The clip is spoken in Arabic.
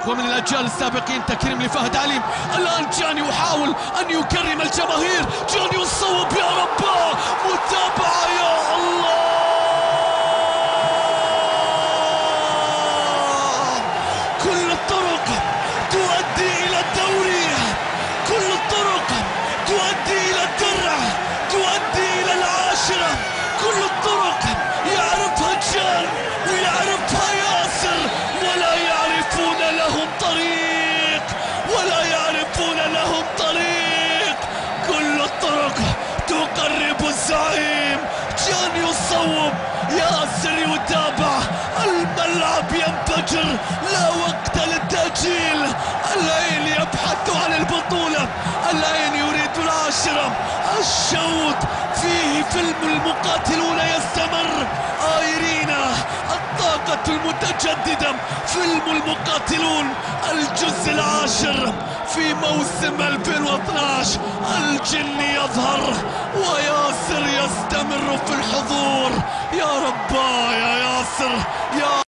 ومن الأجيال السابقين تكريم لفهد عليم. الآن جاني يحاول أن يكرم الجماهير. جاني يصوب، يا رب، متابعة، يا الله. كل الطرق تؤدي إلى الدوري، كل الطرق تؤدي إلى الدرع، تؤدي إلى العاشرة. كل الطرق يعرفها جان ويعرفها ياسر، ولا يعرفون لهم طريق، ولا يعرفون لهم طريق. كل الطرق تقرب الزعيم. جان يصوب، ياسر يتابع، الملعب ينفجر، لا وقت للتأجيل. العين يبحث عن البطولة، العين يريد العاشرة. الشوط فيه فيلم المقاتلون يستمر. آيرينا الطاقة المتجددة، فيلم المقاتلون الجزء العاشر في موسم 2012. الجن يظهر وياسر يستمر في الحضور. يا رباه يا ياسر، يا